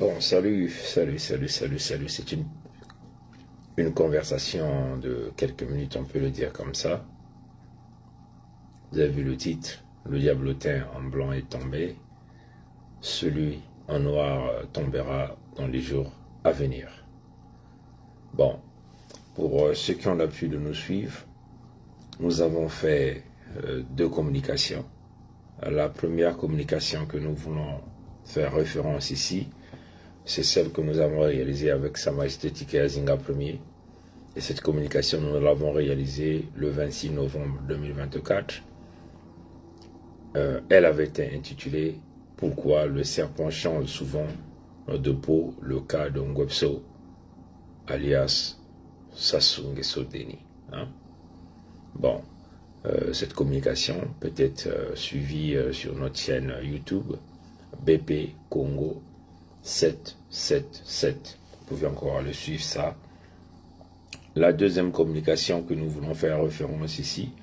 Bon, salut. C'est une conversation de quelques minutes, on peut le dire comme ça. Vous avez vu le titre, le diablotin en blanc est tombé, celui en noir tombera dans les jours à venir. Bon, pour ceux qui ont l'appui de nous suivre, nous avons fait deux communications. La première communication que nous voulons faire référence ici, c'est celle que nous avons réalisée avec Sa Majesté Tike Azinga Ier. Et cette communication, nous l'avons réalisée le 26 novembre 2024. Elle avait été intitulée « Pourquoi le serpent change souvent de peau ?» le cas de Ngwebso, alias Sassou Nguesso Deni. Bon, cette communication peut être suivie sur notre chaîne YouTube BP Congo 777. Vous pouvez encore le suivre ça. La deuxième communication que nous voulons faire référence ici,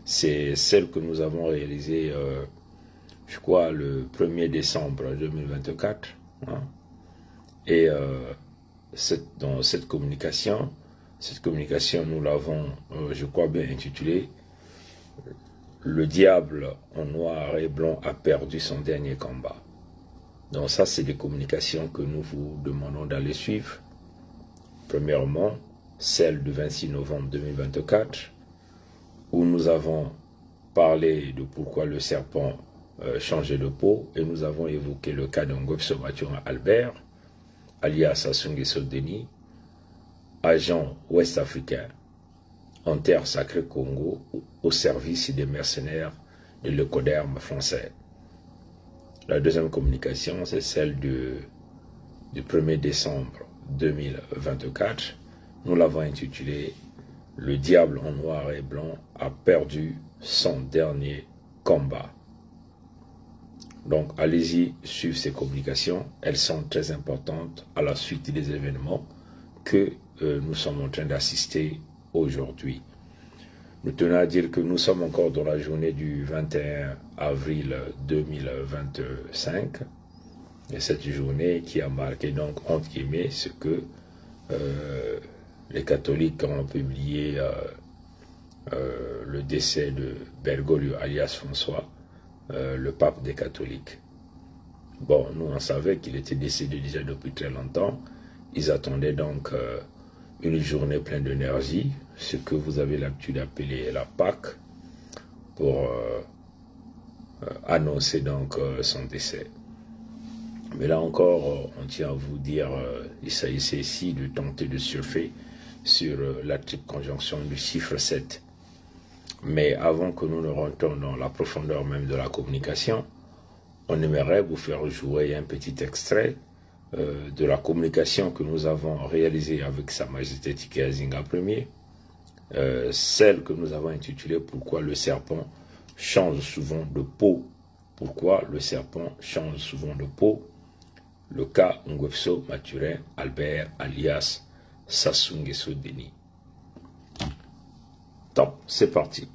c'est celle que nous avons réalisée, je crois, le 1er décembre 2024. Et dans cette communication, nous l'avons, je crois bien, intitulée « Le diable en noir et blanc a perdu son dernier combat ». Donc ça, c'est des communications que nous vous demandons d'aller suivre. Premièrement, celle du 26 novembre 2024, où nous avons parlé de pourquoi le serpent changeait de peau, et nous avons évoqué le cas de Ngwebso Mathurin Albert, alias Sassou Nguesso Deni, agent ouest-africain en terre sacrée Congo, au service des mercenaires de l'Ecoderm français. La deuxième communication, c'est celle du 1er décembre 2024. Nous l'avons intitulée « Le diable en noir et blanc a perdu son dernier combat ». Donc, allez-y suivre ces communications. Elles sont très importantes à la suite des événements que nous sommes en train d'assister aujourd'hui. Nous tenons à dire que nous sommes encore dans la journée du 21 avril 2025. Et cette journée qui a marqué donc, entre guillemets, ce que les catholiques ont publié le décès de Bergoglio alias François, le pape des catholiques. Bon, nous on savait qu'il était décédé déjà depuis très longtemps. Ils attendaient donc une journée pleine d'énergie, ce que vous avez l'habitude d'appeler la Pâque, pour annoncer donc son décès. Mais là encore, on tient à vous dire, il s'agissait ici de tenter de surfer sur la triple conjonction du chiffre 7. Mais avant que nous ne rentrions dans la profondeur même de la communication, on aimerait vous faire jouer un petit extrait de la communication que nous avons réalisée avec Sa Majesté Tike Azinga Ier, celle que nous avons intitulée « Pourquoi le serpent change souvent de peau ». Pourquoi le serpent change souvent de peau. Le cas Ngwebso Mathurin Albert alias Sassou Nguesso Deni. Top, c'est parti.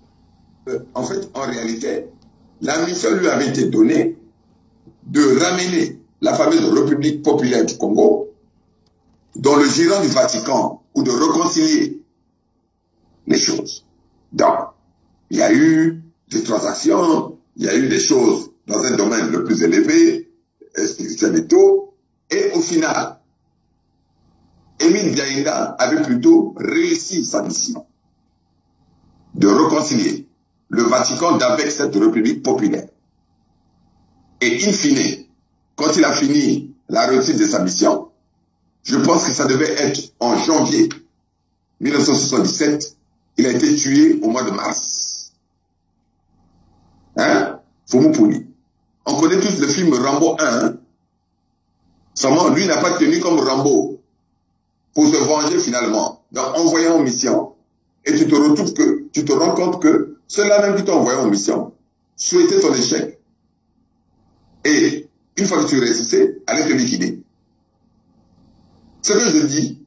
En fait, en réalité, la mission lui avait été donnée de ramener la fameuse République populaire du Congo dans le giron du Vatican ou de réconcilier les choses. Donc, il y a eu des transactions, il y a eu des choses dans un domaine le plus élevé, spirituel et tout, et au final, Émile Biaïnda avait plutôt réussi sa mission de réconcilier le Vatican avec cette République populaire. Et in fine, quand il a fini la réussite de sa mission, je pense que ça devait être en janvier 1977, il a été tué au mois de mars. Hein? Fumupuli. On connaît tous le film Rambo 1. Hein? Seulement, lui n'a pas tenu comme Rambo pour se venger finalement. Donc, envoyé en mission. Et tu te rends compte que ceux-là même qui t'ont envoyé en mission souhaitaient ton échec. Et une fois que tu réussissais, allez te liquider. Ce que je dis,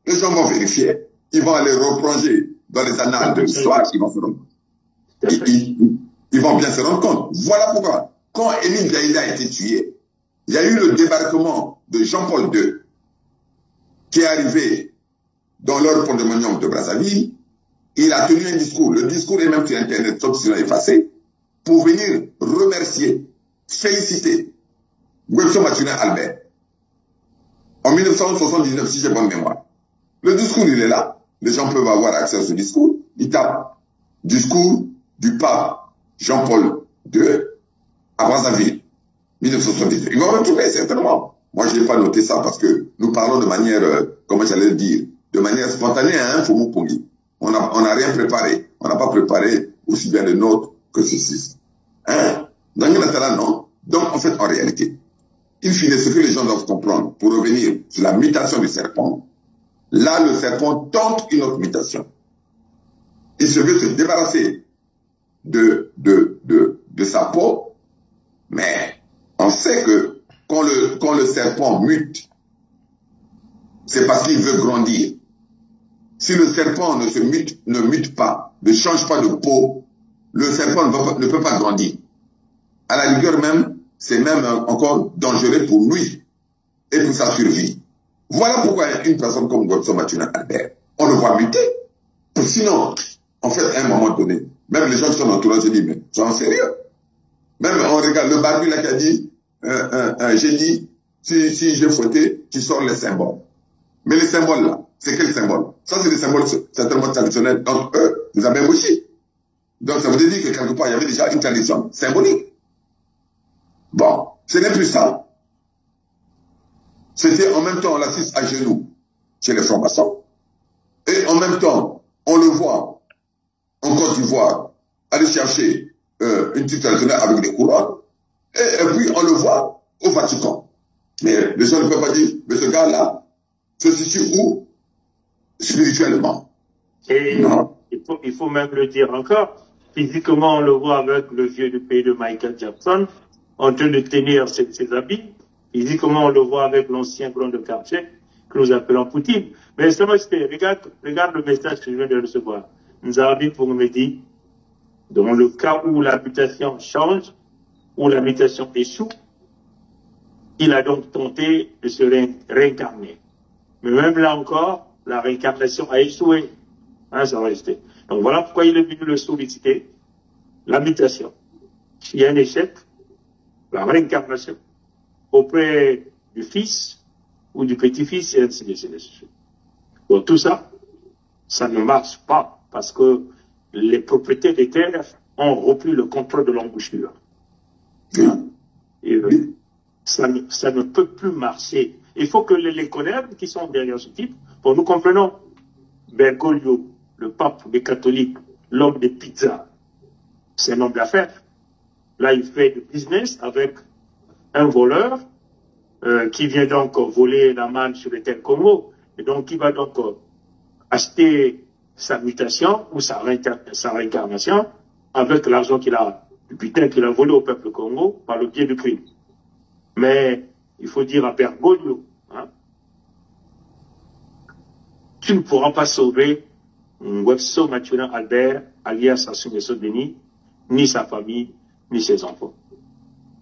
les gens vont vérifier. Ils vont aller replonger dans les annales de l'histoire. Ils vont se rendre compte. Ils vont bien se rendre compte. Voilà pourquoi, quand Émile Biaïnda a été tué, il y a eu le débarquement de Jean-Paul II, qui est arrivé dans leur pandémonium de Brazzaville. Il a tenu un discours, le discours est même sur Internet, sauf s'il l'a effacé, pour venir remercier, féliciter Guelso Maturin Albert. En 1979, si j'ai bonne mémoire. Le discours, il est là. Les gens peuvent avoir accès à ce discours. Ils tapent discours du pape Jean-Paul II à Brazzaville, 1978. Ils vont retrouver certainement. Moi, je n'ai pas noté ça parce que nous parlons de manière, comment j'allais le dire, de manière spontanée à un Foumou Pongi. On n'a rien préparé. On n'a pas préparé aussi bien les nôtres que ceci. Hein? Donc, non. Donc, en fait, en réalité, in fine, ce que les gens doivent comprendre, pour revenir sur la mutation du serpent, là, le serpent tente une autre mutation. Il se veut se débarrasser de sa peau, mais on sait que quand le serpent mute, c'est parce qu'il veut grandir. Si le serpent ne mute pas, ne change pas de peau, le serpent ne peut pas grandir. À la rigueur même, c'est même encore dangereux pour lui et pour sa survie. Voilà pourquoi une personne comme Guelso Maturin Albert, on le voit muter. Sinon, en fait, à un moment donné, même les gens qui sont entourés se disent, mais c'est en sérieux. Même on regarde le barbu là qui a dit, j'ai dit, si j'ai fouetté, tu sors les symboles. Mais les symboles là, c'est quel symbole? Ça, c'est des symboles certainement traditionnels d'entre eux, nous avons aussi. Donc, ça veut dire que quelque part, il y avait déjà une tradition symbolique. Bon, ce n'est plus ça. C'était en même temps, on l'assiste à genoux chez les francs-maçons. Et en même temps, on le voit en Côte d'Ivoire aller chercher une petite traditionnelle avec des couronnes. Et puis, on le voit au Vatican. Mais les gens ne peuvent pas dire, mais ce gars-là se situe où? Spirituellement. Et non. Il faut même le dire encore. Physiquement, on le voit avec le vieux du pays de Michael Jackson, en train de tenir ses habits. Physiquement, on le voit avec l'ancien blond de quartier, que nous appelons Poutine. Mais ça regarde le message que je viens de recevoir. Nous avons pour me dire, dans le cas où la mutation change, où la mutation échoue, il a donc tenté de se réincarner. Mais même là encore, la réincarnation a échoué. Hein, ça va rester. Donc voilà pourquoi il est venu le solliciter. La mutation. Il y a un échec, la réincarnation, auprès du fils ou du petit-fils, et ainsi de suite. Donc tout ça, ça ne marche pas parce que les propriétés des terres ont repris le contrôle de l'embouchure. Et ça ne peut plus marcher. Il faut que les collègues qui sont derrière ce type, pour nous comprenons, Bergoglio, le pape des catholiques, l'homme des pizzas, c'est un homme d'affaires. Là, il fait du business avec un voleur qui vient donc voler la manne sur les terres Congo, et donc il va donc acheter sa mutation ou sa réincarnation avec l'argent qu'il a, du butin qu'il a volé au peuple Congo par le biais du crime. Mais il faut dire à Bergoglio, hein, tu ne pourras pas sauver Guelso Maturin Albert, alias Sassou Nguesso Denis, ni sa famille, ni ses enfants.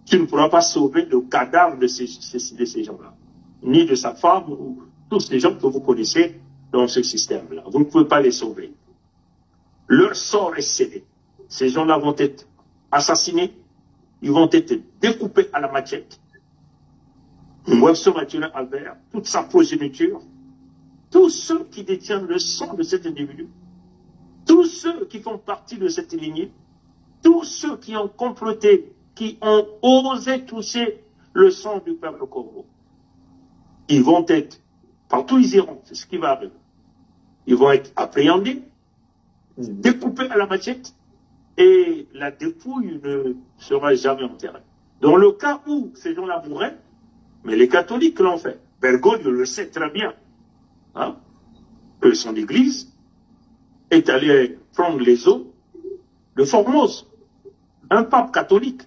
Tu ne pourras pas sauver le cadavre de ces gens-là, ni de sa femme, ou tous les gens que vous connaissez dans ce système-là. Vous ne pouvez pas les sauver. Leur sort est scellé. Ces gens-là vont être assassinés, ils vont être découpés à la machette. Guelso Maturin Albert, toute sa progéniture, tous ceux qui détiennent le sang de cet individu, tous ceux qui font partie de cette lignée, tous ceux qui ont comploté, qui ont osé toucher le sang du peuple Congo, ils vont être, partout où ils iront, c'est ce qui va arriver, ils vont être appréhendés, découpés à la machette, et la dépouille ne sera jamais enterrée. Dans le cas où ces gens-là mourraient, mais les catholiques l'ont fait. Bergoglio le sait très bien. Hein, que son église est allée prendre les eaux de Formose. Un pape catholique,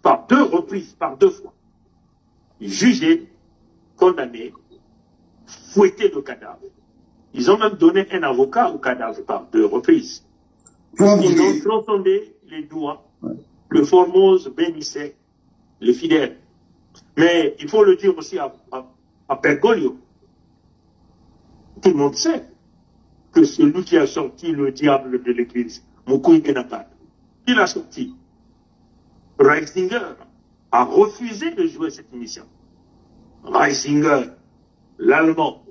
par 2 reprises, par 2 fois, jugé, condamné, fouetté le cadavre. Ils ont même donné un avocat au cadavre par 2 reprises. Ils ont transcendé les doigts. Le Formose bénissait les fidèles. Mais il faut le dire aussi à Bergoglio. Tout le monde sait que celui qui a sorti le diable de l'église, Mukwege Benabad, il a sorti. Reisinger a refusé de jouer cette émission. Reisinger, l'Allemand,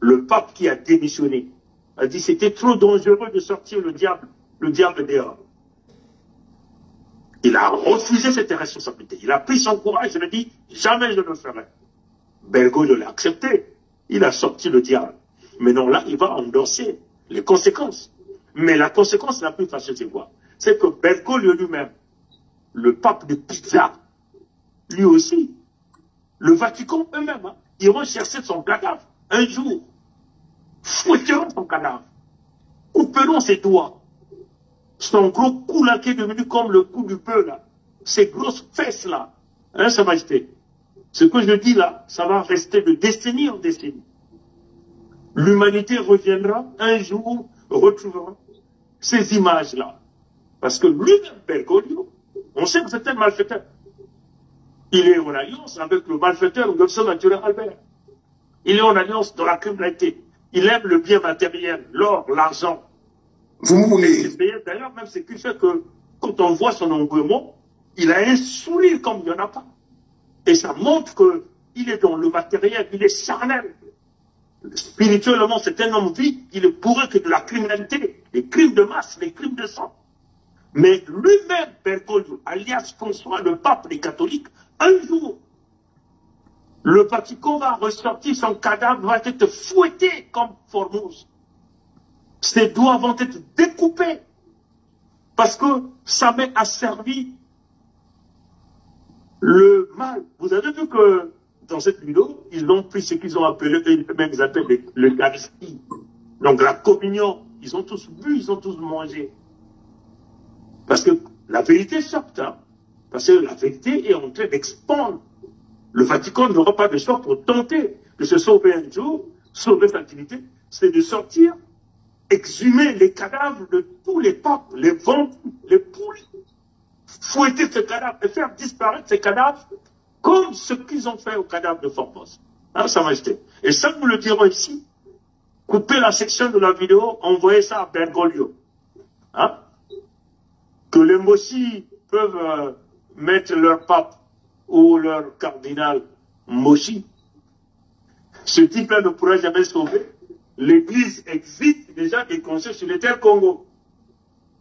le pape qui a démissionné, a dit c'était trop dangereux de sortir le diable dehors. Il a refusé cette responsabilité. Il a pris son courage et il a dit jamais je ne le ferai. Bergoglio l'a accepté. Il a sorti le diable. Maintenant là, il va endosser les conséquences. Mais la conséquence la plus fâcheuse, c'est quoi? C'est que Bergoglio lui-même, le pape de Pisa, lui aussi, le Vatican eux-mêmes, hein, iront chercher son cadavre un jour, fouetteront son cadavre, couperont ses doigts, son gros cou là qui est devenu comme le cou du bœuf là, ces grosses fesses là, hein, Sa Majesté. Ce que je dis là, ça va rester de décennie en décennie. L'humanité reviendra un jour, retrouvera ces images-là. Parce que lui-même, Bergoglio, on sait que c'est un malfaiteur. Il est en alliance avec le malfaiteur Ngobso Maturin Albert. Il est en alliance dans la criminalité. Il aime le bien matériel, l'or, l'argent. Vous voulez. D'ailleurs, même ce qui fait que quand on voit son engouement, il a un sourire comme il n'y en a pas. Et ça montre qu'il est dans le matériel, il est charnel. Spirituellement, c'est un homme vide, il est bourré que de la criminalité, les crimes de masse, les crimes de sang. Mais lui-même, Bergoglio, alias François, le pape des catholiques, un jour, le Vatican va ressortir, son cadavre va être fouetté comme Formose. Ses doigts vont être découpés. Parce que ça m'est asservi le mal. Vous avez vu que dans cette vidéo, ils ont pris ce qu'ils ont appelé, eux-mêmes ils appellent l'Eucharistie. Donc la communion, ils ont tous bu, ils ont tous mangé. Parce que la vérité sort, hein. Parce que la vérité est en train d'expandre. Le Vatican n'aura pas de choix pour tenter de se sauver un jour, sauver sa dignité, c'est de sortir, exhumer les cadavres de tous les papes, les vendus, les poules, fouetter ces cadavres et faire disparaître ces cadavres comme ce qu'ils ont fait au cadavre de Formose. Hein, Sa Majesté. Et ça, nous le dirons ici. Coupez la section de la vidéo, envoyez ça à Bergoglio. Hein? Que les Moshi peuvent mettre leur pape ou leur cardinal Moshi. Ce type-là ne pourra jamais sauver. L'Église existe déjà des conseils sur les terres Congo.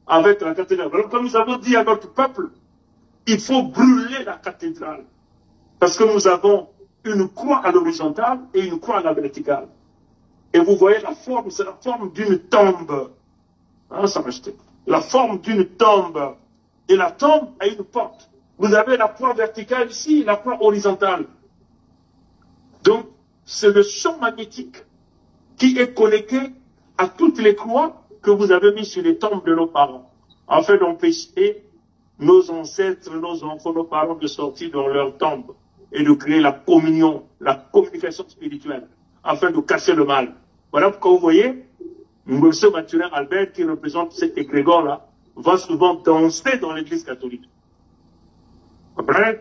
Avec la cathédrale. Alors, comme nous avons dit à notre peuple, il faut brûler la cathédrale. Parce que nous avons une croix à l'horizontale et une croix à la verticale. Et vous voyez la forme, c'est la forme d'une tombe. Hein, Sa Majesté. La forme d'une tombe. Et la tombe a une porte. Vous avez la croix verticale ici, la croix horizontale. Donc, c'est le champ magnétique qui est connecté à toutes les croix que vous avez mises sur les tombes de nos parents, afin d'empêcher nos ancêtres, nos enfants, nos parents de sortir dans leurs tombes et de créer la communion, la communication spirituelle, afin de casser le mal. Voilà pourquoi vous voyez, Ngobso Maturin Albert, qui représente cet égrégore-là, va souvent danser dans l'église catholique. Comprenez?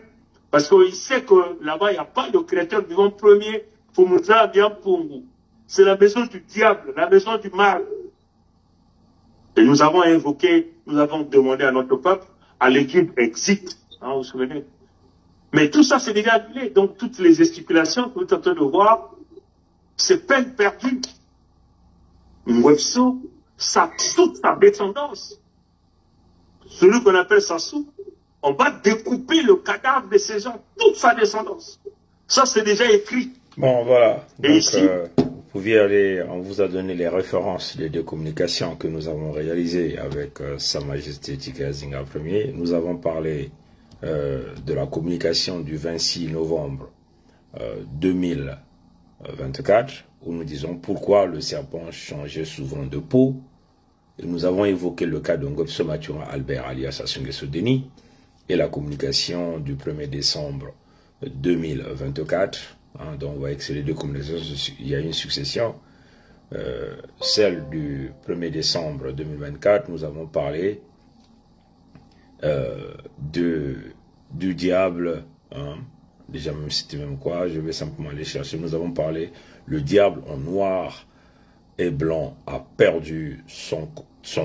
Parce qu'il sait que là-bas, il n'y a pas de créateur vivant premier, Fumuza bien Pungu. C'est la maison du diable, la maison du mal. Et nous avons invoqué, nous avons demandé à notre peuple, à l'équipe exit, hein, vous vous souvenez. Mais tout ça, c'est déjà annulé. Donc, toutes les gesticulations que vous êtes en train de voir, c'est peine perdue. Ngobso, toute sa descendance, celui qu'on appelle Sassou, on va découper le cadavre de ces gens, toute sa descendance. Ça, c'est déjà écrit. Bon, voilà. Et donc, ici, vous pouviez aller, on vous a donné les références des deux communications que nous avons réalisées avec Sa Majesté Tikazinga Ier. Nous avons parlé de la communication du 26 novembre 2024, où nous disons pourquoi le serpent changeait souvent de peau. Et nous avons évoqué le cas de Ngobso Maturin Albert alias Sassou Nguesso Denis et la communication du 1er décembre 2024. Hein, donc on voit que c'est les deux communications, il y a une succession. Celle du 1er décembre 2024, nous avons parlé du diable, hein, déjà même c'était même quoi, je vais simplement aller chercher. Nous avons parlé, le diable en noir et blanc a perdu son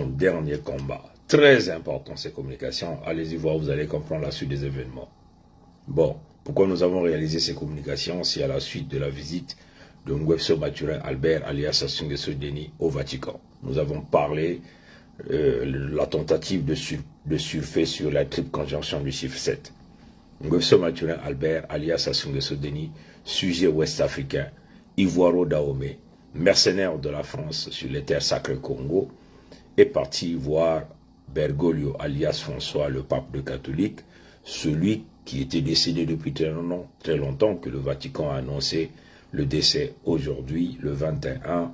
dernier combat. Très important ces communications, allez-y voir, vous allez comprendre la suite des événements. Bon, pourquoi nous avons réalisé ces communications? C'est à la suite de la visite de Ngwefso Mathurin Albert alias Sassou Nguesso Deni au Vatican. Nous avons parlé la tentative de surfer sur la triple conjonction du chiffre 7. Ngwefso Mathurin Albert alias Sassou Nguesso Deni, sujet ouest-africain, Ivoiro-Dahomey, mercenaire de la France sur les terres sacrées Congo, est parti voir Bergoglio alias François, le pape de catholique, celui qui était décédé depuis très longtemps, que le Vatican a annoncé le décès aujourd'hui, le 21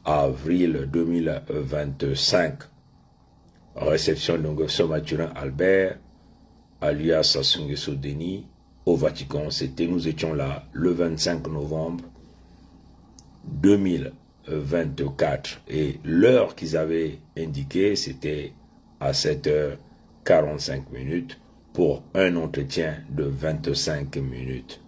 avril 2025. Réception de Ngwefso Mathurin Albert, alias Sassou Nguesso Deni, au Vatican. Nous étions là le 25 novembre 2024. Et l'heure qu'ils avaient indiquée, c'était à 7h45 pour un entretien de 25 minutes.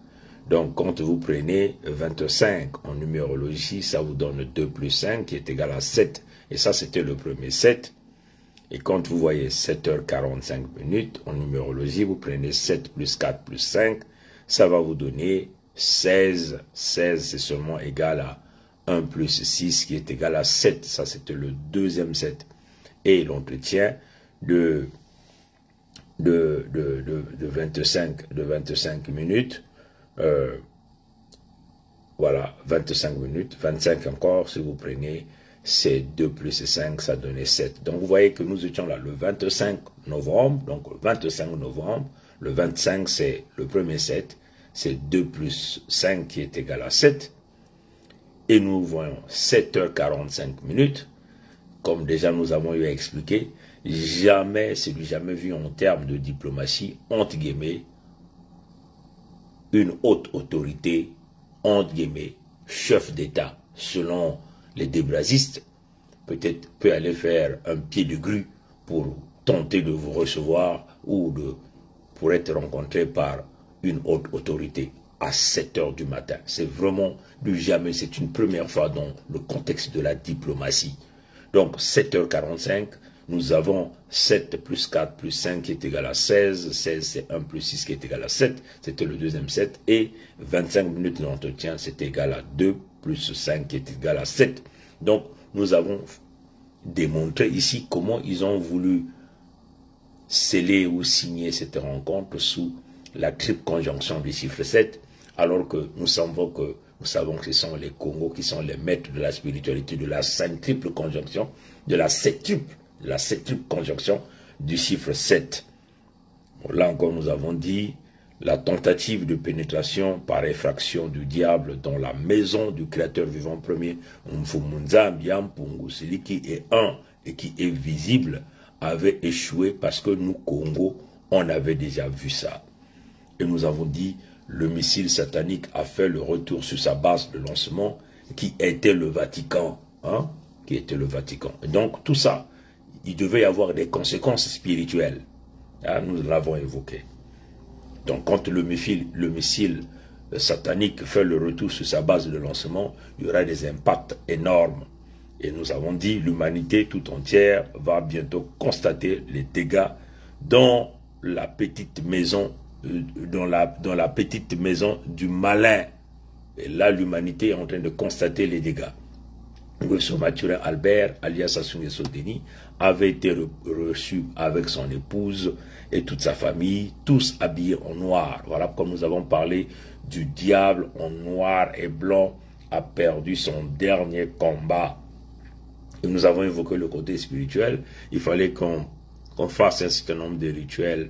Donc, quand vous prenez 25 en numérologie, ça vous donne 2 plus 5 qui est égal à 7. Et ça, c'était le premier 7. Et quand vous voyez 7h45 en numérologie, vous prenez 7 plus 4 plus 5. Ça va vous donner 16. 16, c'est seulement égal à 1 plus 6 qui est égal à 7. Ça, c'était le deuxième 7. Et l'entretien de 25 minutes, voilà, 25 minutes, 25 encore, si vous prenez, c'est 2 plus 5, ça donnait 7. Donc vous voyez que nous étions là le 25 novembre, donc le 25 novembre, le 25 c'est le premier 7, c'est 2 plus 5 qui est égal à 7, et nous voyons 7h45, comme déjà nous avons eu à expliquer, jamais, c'est du jamais vu en termes de diplomatie, entre guillemets, une haute autorité, entre guillemets, chef d'État, selon les débrasistes, peut-être peut aller faire un pied de grue pour tenter de vous recevoir ou pour être rencontré par une haute autorité à 7h du matin. C'est vraiment du jamais, c'est une première fois dans le contexte de la diplomatie. Donc 7h45, nous avons 7 plus 4 plus 5 qui est égal à 16. 16 c'est 1 plus 6 qui est égal à 7. C'était le deuxième 7. Et 25 minutes d'entretien, c'est égal à 2 plus 5 qui est égal à 7. Donc nous avons démontré ici comment ils ont voulu sceller ou signer cette rencontre sous la triple conjonction du chiffre 7, alors que nous savons que ce sont les Congos qui sont les maîtres de la spiritualité, de la triple conjonction, de la septuple conjonction du chiffre 7. Bon, là encore, nous avons dit la tentative de pénétration par effraction du diable dans la maison du Créateur vivant premier, celui qui est un et qui est visible, avait échoué parce que nous, Congo, on avait déjà vu ça. Et nous avons dit, le missile satanique a fait le retour sur sa base de lancement, qui était le Vatican. Hein, qui était le Vatican. Et donc, tout ça, il devait y avoir des conséquences spirituelles. Hein, nous l'avons évoqué. Donc, quand le missile satanique fait le retour sur sa base de lancement, il y aura des impacts énormes. Et nous avons dit, l'humanité tout entière va bientôt constater les dégâts dans la petite maison, dans la petite maison du malin. Et là, l'humanité est en train de constater les dégâts. Ngwefso Mathurin Albert, alias Sassou Nguesso Deni, avait été reçu avec son épouse et toute sa famille, tous habillés en noir. Voilà, comme nous avons parlé du diable en noir et blanc, a perdu son dernier combat. Et nous avons évoqué le côté spirituel. Il fallait qu'on fasse un certain nombre de rituels.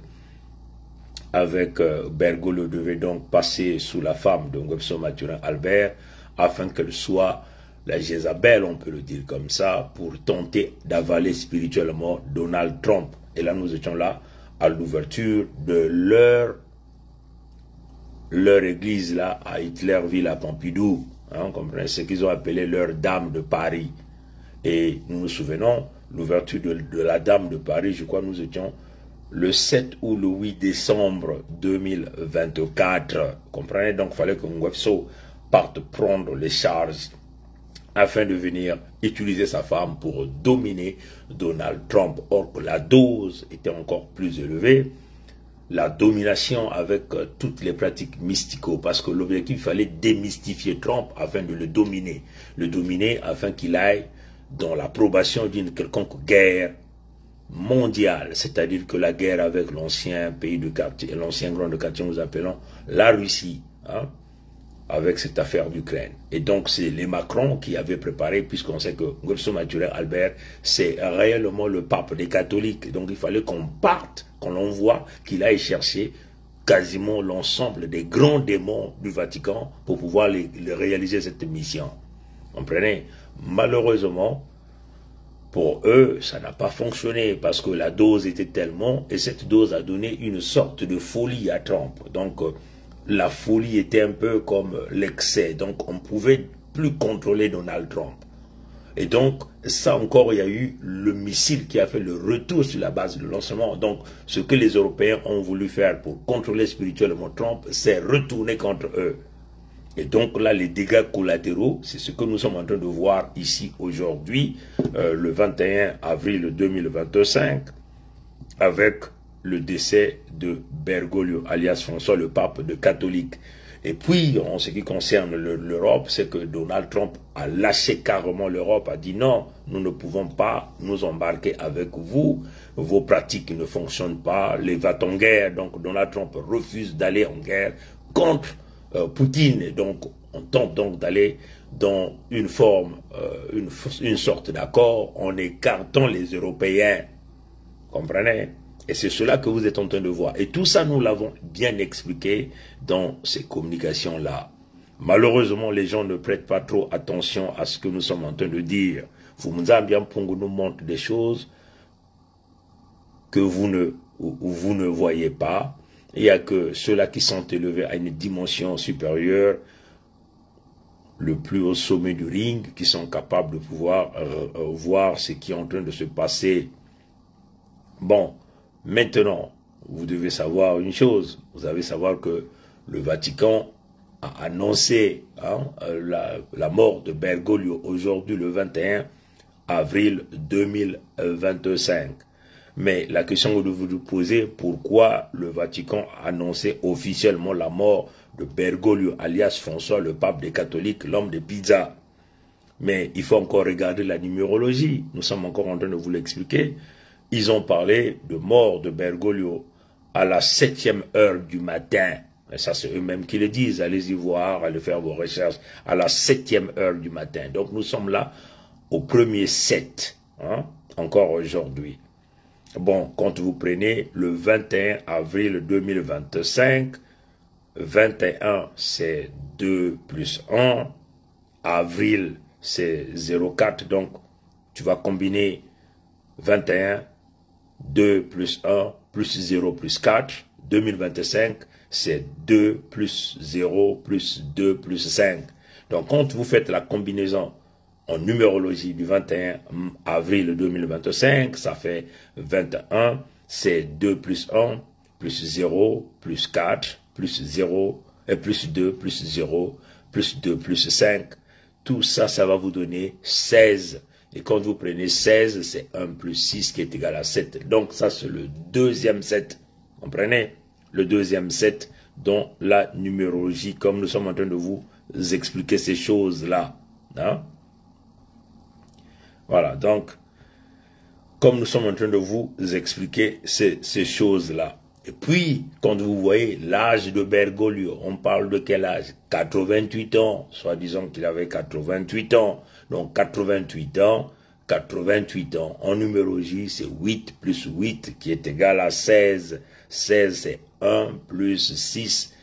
Avec Bergoglio devait donc passer sous la femme de Ngwefso Mathurin Albert, afin qu'elle soit la Jézabel, on peut le dire comme ça, pour tenter d'avaler spirituellement Donald Trump. Et là, nous étions là à l'ouverture de leur église là à Hitlerville, à Pompidou. Hein, comprenez ce qu'ils ont appelé leur Dame de Paris. Et nous nous souvenons, l'ouverture de la Dame de Paris, je crois que nous étions le 7 ou le 8 décembre 2024. Comprenez, donc il fallait que Ngwebso parte prendre les charges afin de venir utiliser sa femme pour dominer Donald Trump. Or que la dose était encore plus élevée, la domination avec toutes les pratiques mystico, parce que l'objectif, il fallait démystifier Trump afin de le dominer afin qu'il aille dans l'approbation d'une quelconque guerre mondiale, c'est-à-dire que la guerre avec l'ancien pays de quartier, l'ancien grand de quartier, nous appelons la Russie, hein, avec cette affaire d'Ukraine. Et donc, c'est les Macron qui avaient préparé, puisqu'on sait que Ngwebso Mathurin Albert, c'est réellement le pape des catholiques. Donc, il fallait qu'on parte, qu'on envoie, qu'il aille chercher quasiment l'ensemble des grands démons du Vatican pour pouvoir réaliser cette mission. Comprenez? Malheureusement, pour eux, ça n'a pas fonctionné parce que la dose était tellement, et cette dose a donné une sorte de folie à Trump. Donc, la folie était un peu comme l'excès, donc on ne pouvait plus contrôler Donald Trump. Et donc, ça encore, il y a eu le missile qui a fait le retour sur la base de lancement. Donc, ce que les Européens ont voulu faire pour contrôler spirituellement Trump, c'est retourner contre eux. Et donc là, les dégâts collatéraux, c'est ce que nous sommes en train de voir ici aujourd'hui, le 21 avril 2025, avec le décès de Bergoglio, alias François le pape de catholique. Et puis, en ce qui concerne l'Europe, c'est que Donald Trump a lâché carrément l'Europe, a dit non, nous ne pouvons pas nous embarquer avec vous, vos pratiques ne fonctionnent pas, les va-t-en-guerre, donc Donald Trump refuse d'aller en guerre contre Poutine, et donc on tente donc d'aller dans une forme, une sorte d'accord en écartant les Européens, comprenez? Et c'est cela que vous êtes en train de voir. Et tout ça, nous l'avons bien expliqué dans ces communications-là. Malheureusement, les gens ne prêtent pas trop attention à ce que nous sommes en train de dire. Fumuzambia Mpungu nous montre des choses que vous ne voyez pas. Il n'y a que ceux-là qui sont élevés à une dimension supérieure, le plus haut sommet du ring, qui sont capables de pouvoir voir ce qui est en train de se passer. Bon. Maintenant, vous devez savoir une chose, vous devez savoir que le Vatican a annoncé la mort de Bergoglio aujourd'hui le 21 avril 2025. Mais la question que vous vous posez, pourquoi le Vatican a annoncé officiellement la mort de Bergoglio, alias François le pape des catholiques, l'homme de pizza? Mais il faut encore regarder la numérologie, nous sommes encore en train de vous l'expliquer. Ils ont parlé de mort de Bergoglio à la 7e heure du matin. Et ça, c'est eux-mêmes qui le disent. Allez-y voir, allez faire vos recherches. À la 7e heure du matin. Donc, nous sommes là au premier 7. Hein, encore aujourd'hui. Bon, quand vous prenez le 21 avril 2025, 21, c'est 2 plus 1. Avril, c'est 0,4. Donc, tu vas combiner 21, 2 plus 1 plus 0 plus 4, 2025, c'est 2 plus 0 plus 2 plus 5. Donc, quand vous faites la combinaison en numérologie du 21 avril 2025, ça fait 21, c'est 2 plus 1 plus 0 plus 4 plus 0 et plus 2 plus 0 plus 2 plus 5. Tout ça, ça va vous donner 16. Et quand vous prenez 16, c'est 1 plus 6 qui est égal à 7. Donc ça, c'est le deuxième set. Comprenez? Le deuxième set dans la numérologie, comme nous sommes en train de vous expliquer ces choses-là. Hein? Voilà, donc, comme nous sommes en train de vous expliquer ces choses-là. Et puis, quand vous voyez l'âge de Bergoglio, on parle de quel âge? 88 ans, soi-disant qu'il avait 88 ans. Donc 88 ans, en numérologie, c'est 8 plus 8 qui est égal à 16. 16, c'est 1 plus 6,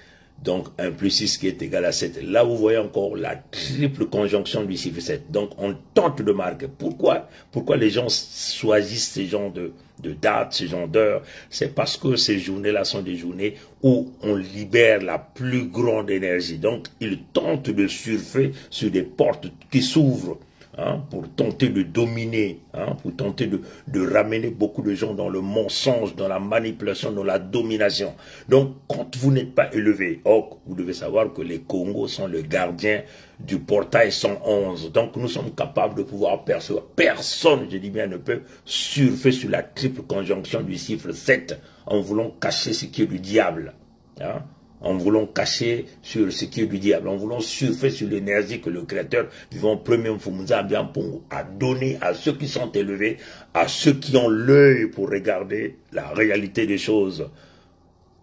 donc 1 plus 6 qui est égal à 7. Là, vous voyez encore la triple conjonction du chiffre 7. Donc, on tente de marquer. Pourquoi les gens choisissent ces genres de dates, ces genres d'heures? C'est parce que ces journées-là sont des journées où on libère la plus grande énergie. Donc, ils tentent de surfer sur des portes qui s'ouvrent hein, pour tenter de dominer, hein, pour tenter de ramener beaucoup de gens dans le mensonge, dans la manipulation, dans la domination. Donc, quand vous n'êtes pas élevé, vous devez savoir que les Congos sont le gardien du portail 111. Donc, nous sommes capables de pouvoir percevoir. Personne, je dis bien, ne peut surfer sur la triple conjonction du chiffre 7 en voulant cacher ce qui est du diable. Hein, en voulant cacher sur ce qui est du diable, en voulant surfer sur l'énergie que le Créateur vivant premier Mfumuza Biampongo a donné à ceux qui sont élevés, à ceux qui ont l'œil pour regarder la réalité des choses.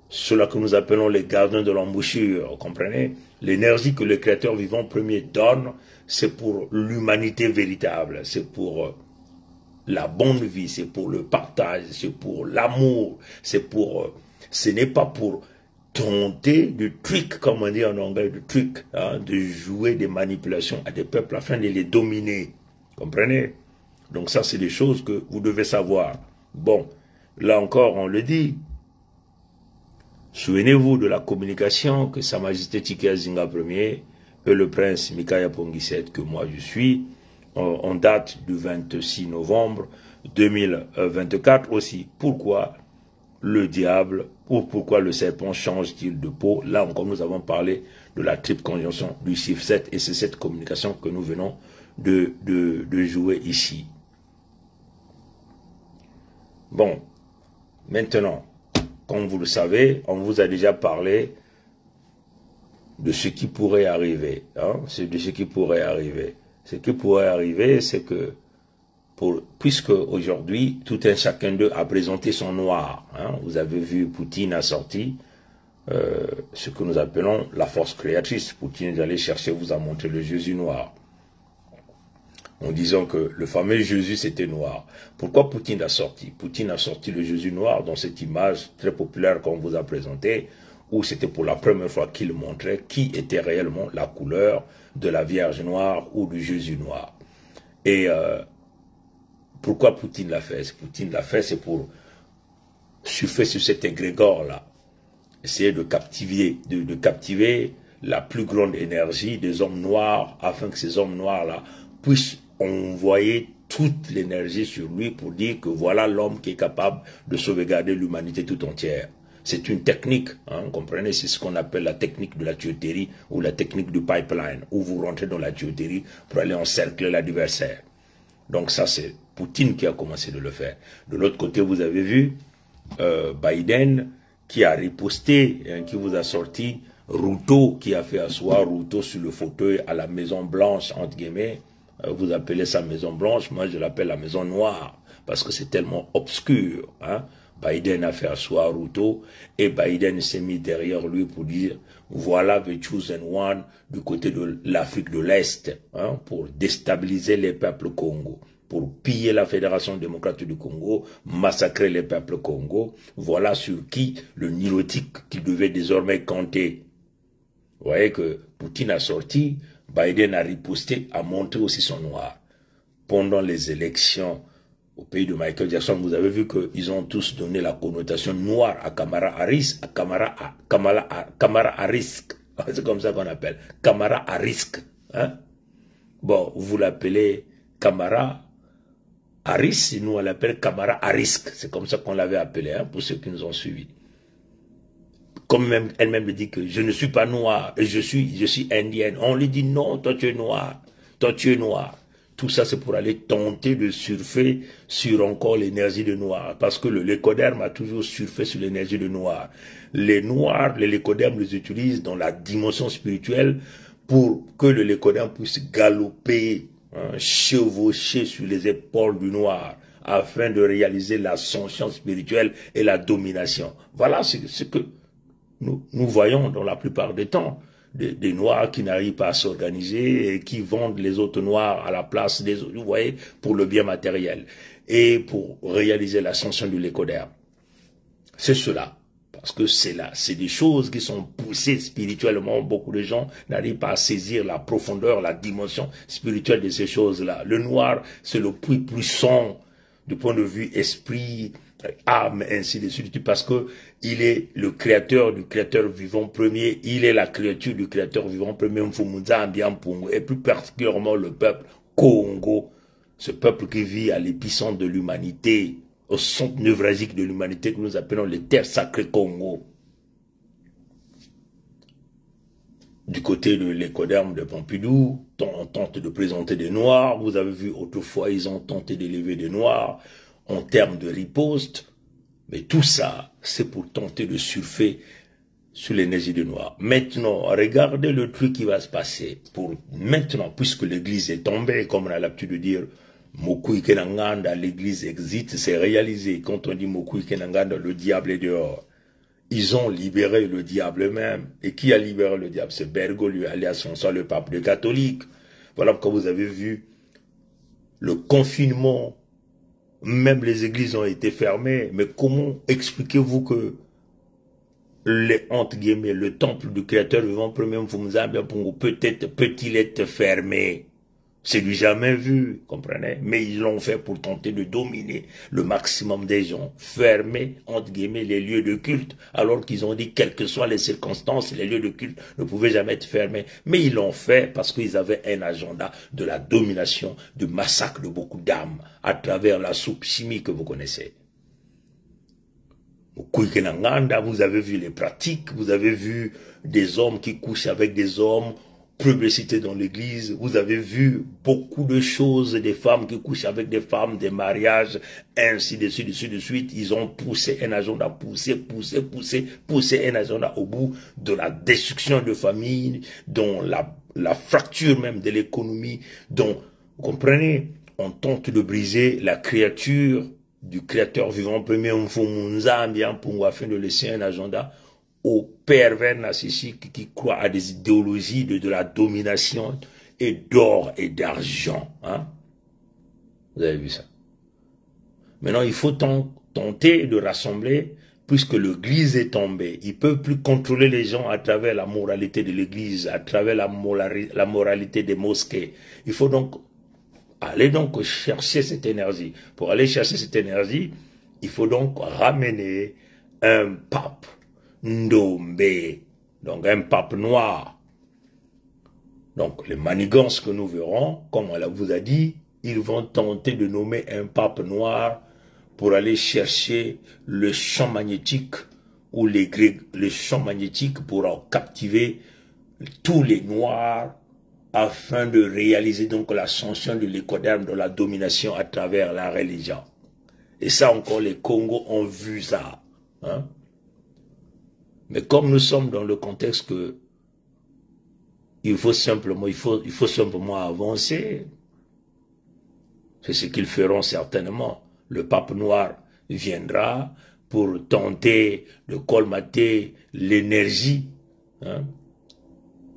Ceux-là que nous appelons les gardiens de l'embouchure, vous comprenez? L'énergie que le Créateur vivant premier donne, c'est pour l'humanité véritable, c'est pour la bonne vie, c'est pour le partage, c'est pour l'amour, c'est pour... ce n'est pas pour tenter de trick, comme on dit en anglais, de trick, hein, de jouer des manipulations à des peuples afin de les dominer. Comprenez? Donc ça, c'est des choses que vous devez savoir. Bon, là encore, on le dit. Souvenez-vous de la communication que Sa Majesté Tike Zinga Ier et le prince Mikaya Pongiset, que moi je suis, en date du 26 novembre 2024 aussi. Pourquoi le diable, ou pourquoi le serpent change-t-il de peau? Là encore, nous avons parlé de la triple conjonction du chiffre 7, et c'est cette communication que nous venons de jouer ici. Bon, maintenant, comme vous le savez, on vous a déjà parlé de ce qui pourrait arriver. Hein, de ce qui pourrait arriver. Ce qui pourrait arriver, c'est que puisque aujourd'hui, tout un chacun d'eux a présenté son noir. Hein, vous avez vu, Poutine a sorti ce que nous appelons la force créatrice. Poutine est allé chercher, vous a montré le Jésus noir, en disant que le fameux Jésus c'était noir. Pourquoi Poutine a sorti? Poutine a sorti le Jésus noir dans cette image très populaire qu'on vous a présentée, où c'était pour la première fois qu'il montrait qui était réellement la couleur de la Vierge noire ou du Jésus noir. Et pourquoi Poutine l'a fait? Poutine l'a fait, c'est pour surfer sur cet égrégore-là, essayer de captiver la plus grande énergie des hommes noirs, afin que ces hommes noirs-là puissent envoyer toute l'énergie sur lui pour dire que voilà l'homme qui est capable de sauvegarder l'humanité tout entière. C'est une technique, hein, vous comprenez, c'est ce qu'on appelle la technique de la tuyauterie ou la technique du pipeline, où vous rentrez dans la tuyauterie pour aller encercler l'adversaire. Donc ça, c'est Poutine qui a commencé de le faire. De l'autre côté, vous avez vu Biden qui a riposté, hein, qui vous a sorti Ruto, qui a fait asseoir Ruto sur le fauteuil à la Maison Blanche, entre guillemets. Vous appelez ça Maison Blanche, moi je l'appelle la Maison Noire, parce que c'est tellement obscur. Hein. Biden a fait asseoir Ruto, et Biden s'est mis derrière lui pour dire, voilà the chosen one du côté de l'Afrique de l'Est, hein, pour déstabiliser les peuples Congo, pour piller la Fédération démocratique du Congo, massacrer les peuples Congo. Voilà sur qui le nilotique qui devait désormais compter. Vous voyez que Poutine a sorti, Biden a riposté, a montré aussi son noir. Pendant les élections au pays de Michael Jackson, vous avez vu qu'ils ont tous donné la connotation noire à Kamala Harris, à Kamala Harris. C'est comme ça qu'on appelle. Kamala Harris. Hein? Bon, vous l'appelez Kamala Harris, nous on l'appelle Kamala Harris. C'est comme ça qu'on l'avait appelé, hein, pour ceux qui nous ont suivis. Comme elle-même me dit que je ne suis pas noire, je suis indienne. On lui dit non, toi tu es noir, toi tu es noir. Tout ça c'est pour aller tenter de surfer sur encore l'énergie de noir. Parce que le lécoderme a toujours surfé sur l'énergie de noir. Les noirs, les lécodermes les utilisent dans la dimension spirituelle pour que le lécoderme puisse galoper, hein, chevaucher sur les épaules du noir, afin de réaliser l'ascension spirituelle et la domination. Voilà ce que nous voyons dans la plupart des temps, des noirs qui n'arrivent pas à s'organiser et qui vendent les autres noirs à la place des autres, vous voyez, pour le bien matériel et pour réaliser l'ascension du lécoderme. C'est cela, parce que c'est là, c'est des choses qui sont poussées spirituellement. Beaucoup de gens n'arrivent pas à saisir la profondeur, la dimension spirituelle de ces choses-là. Le noir, c'est le plus puissant du point de vue esprit, âme, ainsi de suite, parce que il est le créateur du créateur vivant premier, il est la créature du créateur vivant premier, Mfumuza Ambiampungu, et plus particulièrement le peuple Congo, ce peuple qui vit à l'épicentre de l'humanité, au centre névralgique de l'humanité que nous appelons les terres sacrées Congo. Du côté de l'écoderme de Pompidou, on tente de présenter des Noirs. Vous avez vu autrefois, ils ont tenté d'élever des Noirs en termes de riposte. Mais tout ça, c'est pour tenter de surfer sur l'énergie des Noirs. Maintenant, regardez le truc qui va se passer. Pour maintenant, puisque l'église est tombée, comme on a l'habitude de dire, Mokui Kenanganda, l'église existe, c'est réalisé. Quand on dit Mokui Kenanganda, le diable est dehors. Ils ont libéré le diable eux-mêmes. Et qui a libéré le diable? C'est Bergoglio, alias François le pape de catholique. Voilà pourquoi vous avez vu le confinement. Même les églises ont été fermées. Mais comment expliquez-vous que entre guillemets, le temple du Créateur vivant premier peut-être peut-il être fermé? C'est du jamais vu, comprenez? Mais ils l'ont fait pour tenter de dominer le maximum des gens, fermer, entre guillemets, les lieux de culte, alors qu'ils ont dit, quelles que soient les circonstances, les lieux de culte ne pouvaient jamais être fermés. Mais ils l'ont fait parce qu'ils avaient un agenda de la domination, du massacre de beaucoup d'âmes, à travers la soupe chimique que vous connaissez. Au Kouikenanganda, vous avez vu les pratiques, vous avez vu des hommes qui couchent avec des hommes, publicité dans l'église, vous avez vu beaucoup de choses, des femmes qui couchent avec des femmes, des mariages, ainsi de suite, ils ont poussé un agenda, poussé un agenda au bout de la destruction de familles, dont la fracture même de l'économie, dont, vous comprenez, on tente de briser la créature du Créateur vivant premier, afin de laisser un agenda aux pervers narcissiques qui croient à des idéologies de la domination et d'or et d'argent. Hein? Vous avez vu ça? Maintenant, il faut tenter de rassembler, puisque l'église est tombée. Ils ne peuvent plus contrôler les gens à travers la moralité de l'église, à travers la moralité des mosquées. Il faut donc aller chercher cette énergie. Pour aller chercher cette énergie, il faut donc ramener un pape Ndombe, donc un pape noir. Donc les manigances que nous verrons, comme on vous a dit, ils vont tenter de nommer un pape noir pour aller chercher le champ magnétique ou le champ magnétique pour captiver tous les noirs afin de réaliser donc l'ascension de l'écoderme de la domination à travers la religion. Et ça encore, les Congos ont vu ça. Hein? Mais comme nous sommes dans le contexte que il faut simplement avancer, c'est ce qu'ils feront certainement. Le pape noir viendra pour tenter de colmater l'énergie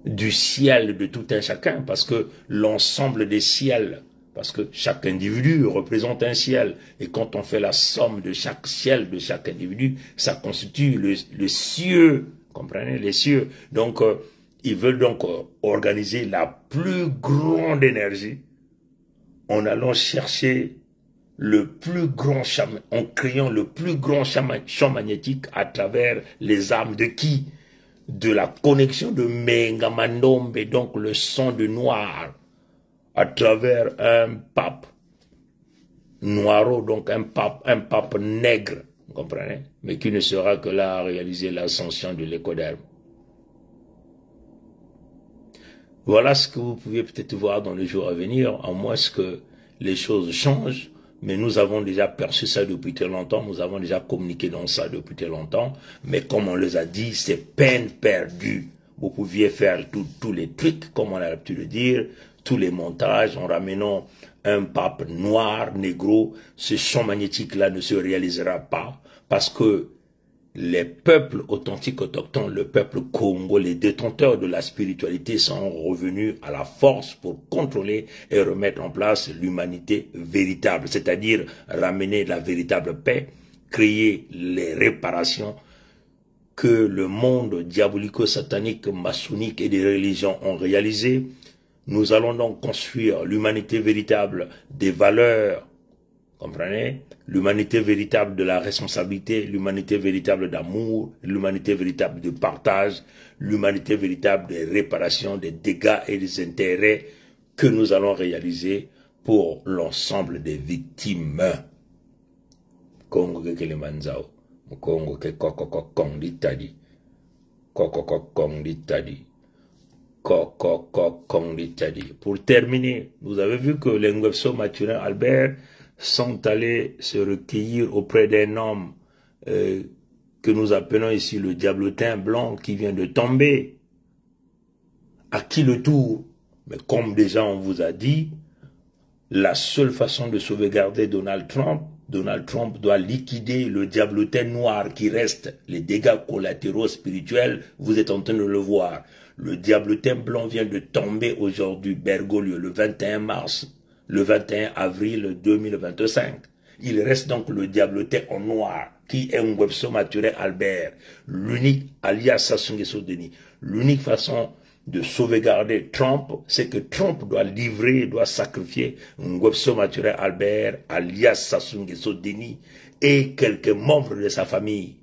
du ciel de tout un chacun, parce que l'ensemble des ciels, parce que chaque individu représente un ciel, et quand on fait la somme de chaque ciel, de chaque individu, ça constitue le cieux, comprenez, les cieux. Donc, ils veulent donc organiser la plus grande énergie, en allant chercher le plus grand champ, en créant le plus grand champ magnétique à travers les âmes de qui? De la connexion de Mengamandombe, donc le sang de noir, à travers un pape noiro, donc un pape nègre, vous comprenez, mais qui ne sera que là à réaliser l'ascension de l'écoderme. Voilà ce que vous pouvez peut-être voir dans les jours à venir, à moins que les choses changent, mais nous avons déjà perçu ça depuis très longtemps, nous avons déjà communiqué dans ça depuis très longtemps, mais comme on les a dit, c'est peine perdue. Vous pouviez faire tous les trucs, comme on a l'habitude de dire, tous les montages, en ramenant un pape noir, négro, ce champ magnétique-là ne se réalisera pas, parce que les peuples authentiques autochtones, le peuple Congo, les détenteurs de la spiritualité sont revenus à la force pour contrôler et remettre en place l'humanité véritable, c'est-à-dire ramener la véritable paix, créer les réparations que le monde diabolico-satanique, maçonnique et des religions ont réalisées. Nous allons donc construire l'humanité véritable des valeurs, comprenez? L'humanité véritable de la responsabilité, l'humanité véritable d'amour, l'humanité véritable de partage, l'humanité véritable des réparations, des dégâts et des intérêts que nous allons réaliser pour l'ensemble des victimes. Congo ke Kilimanjaro, Congo ke Kong Litadi, Kong Litadi. Pour terminer, vous avez vu que les Ngwebso Mathurin Albert sont allés se recueillir auprès d'un homme que nous appelons ici le diablotin blanc qui vient de tomber. À qui le tour? Mais comme déjà on vous a dit, la seule façon de sauvegarder Donald Trump doit liquider le diablotin noir qui reste. Les dégâts collatéraux spirituels, vous êtes en train de le voir. Le diablotin blanc vient de tomber aujourd'hui, Bergoglio, le 21 avril 2025. Il reste donc le diablotin en noir, qui est Ngwebso Mathurin Albert, l'unique alias Sassou Nguesso Denis. L'unique façon de sauvegarder Trump, c'est que Trump doit livrer, doit sacrifier Ngwebso Mathurin Albert, alias Sassou Nguesso Denis, et quelques membres de sa famille.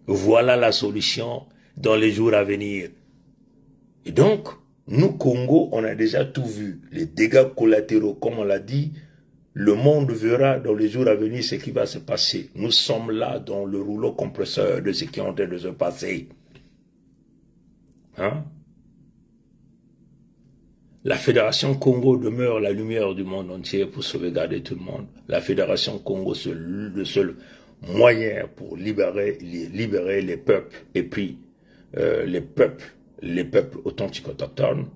Voilà la solution dans les jours à venir. Et donc, nous, Congo, on a déjà tout vu. Les dégâts collatéraux, comme on l'a dit, le monde verra dans les jours à venir ce qui va se passer. Nous sommes là dans le rouleau compresseur de ce qui est en train de se passer. Hein? La Fédération Congo demeure la lumière du monde entier pour sauvegarder tout le monde. La Fédération Congo, c'est le seul moyen pour libérer les peuples, et puis les peuples authentiques autochtones,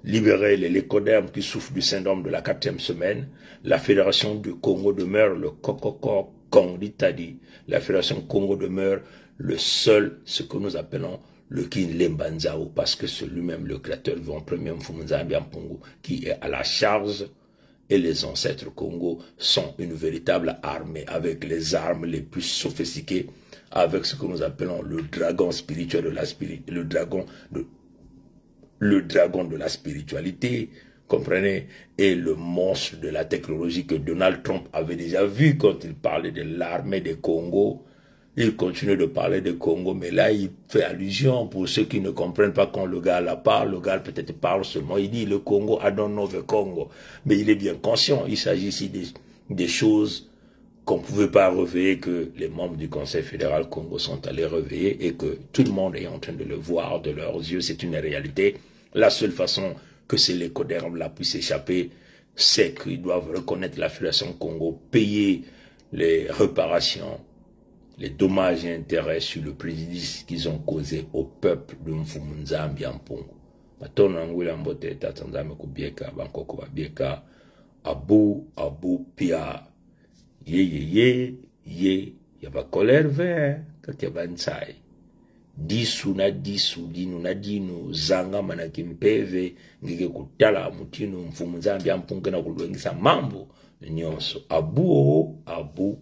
libérer les lécodermes qui souffrent du syndrome de la 4e semaine. La Fédération du Congo demeure le Kong Litadi. La Fédération Congo demeure le seul, ce que nous appelons le Kinlembanzao, parce que c'est lui-même le créateur vivant premier Mfumunzambi Mpungu qui est à la charge, et les ancêtres Congo sont une véritable armée avec les armes les plus sophistiquées, avec ce que nous appelons le dragon spirituel de le dragon de la spiritualité, comprenez, et le monstre de la technologie que Donald Trump avait déjà vu quand il parlait de l'armée des Congo. Il continue de parler de Congo, mais là, il fait allusion, pour ceux qui ne comprennent pas quand le gars là parle, le gars peut-être parle seulement, il dit le Congo, I don't know the Congo. Mais il est bien conscient, il s'agit ici des choses qu'on ne pouvait pas réveiller, que les membres du Conseil fédéral Congo sont allés réveiller, et que tout le monde est en train de le voir de leurs yeux, c'est une réalité. La seule façon que ces lécodermes là puissent échapper, c'est qu'ils doivent reconnaître la Fédération Congo, payer les réparations, les dommages et intérêts sur le préjudice qu'ils ont causé au peuple de Mfumunzambi Mpungu. Matono angwila mbote tatanzame kubieka, bankoko babieka, abu pia, ye, yaba colère vert, kakebansai. Disu na dinu, zanga manakimpeve, ngeke kutala mutinu Mfumunzambi Mpungu na kulwengisa mambo, nyonso, abu